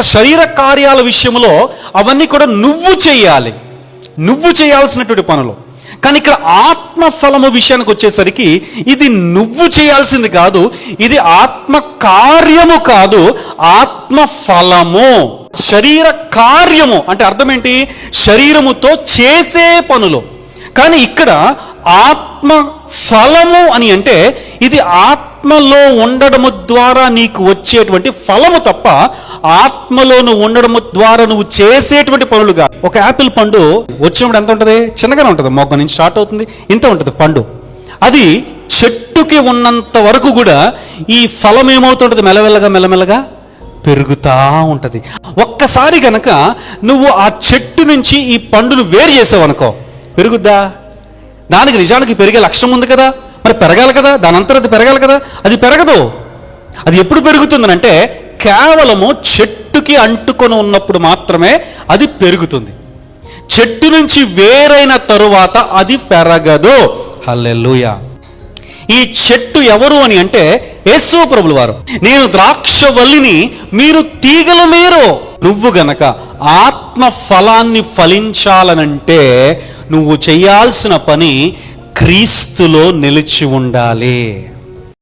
ఇక్కడ శరీర కార్యాల విషయంలో అవన్నీ కూడా నువ్వు చేయాలి, నువ్వు చేయాల్సినటువంటి పనులు. కానీ ఇక్కడ ఆత్మ ఫలము విషయానికి వచ్చేసరికి ఇది నువ్వు చేయాల్సింది కాదు, ఇది ఆత్మ కార్యము కాదు, ఆత్మ ఫలము. శరీర కార్యము అంటే అర్థం ఏంటి? శరీరముతో చేసే పనులు. కానీ ఇక్కడ ఆత్మ ఫలము అని అంటే ఇది ఆత్మలో ఉండడము ద్వారా నీకు వచ్చేటువంటి ఫలము తప్ప ఆత్మలో నువ్వు ఉండడము ద్వారా నువ్వు చేసేటువంటి పనులుగా. ఒక యాపిల్ పండు వచ్చినప్పుడు ఎంత ఉంటుంది? చిన్నగానే ఉంటుంది, మొగ్గ నుంచి స్టార్ట్ అవుతుంది, ఇంత ఉంటుంది పండు. అది చెట్టుకి ఉన్నంత వరకు కూడా ఈ ఫలం ఏమవుతుంటుంది? మెల్లమెల్లగా పెరుగుతూ ఉంటుంది. ఒక్కసారి గనక నువ్వు ఆ చెట్టు నుంచి ఈ పండును వేరు చేసావు అనుకో, పెరుగుద్దా? దానికి నిజానికి పెరిగే లక్షణం ఉంది కదా, మరి పెరగాలి కదా, దాని అంతా అది పెరగాలి కదా, అది పెరగదు. అది ఎప్పుడు పెరుగుతుందనంటే కేవలము చెట్టుకి అంటుకొని ఉన్నప్పుడు మాత్రమే అది పెరుగుతుంది. చెట్టు నుంచి వేరైన తరువాత అది పెరగదు. హల్లెలూయా. ఈ చెట్టు ఎవరు అని అంటే యేసు ప్రభుల వారు. నేను ద్రాక్షవల్లిని, మీరు తీగల మీరు. నువ్వు గనక ఆత్మ ఫలాన్ని ఫలించాలనంటే నువ్వు చేయాల్సిన పని క్రీస్తులో నిలిచి ఉండాలి.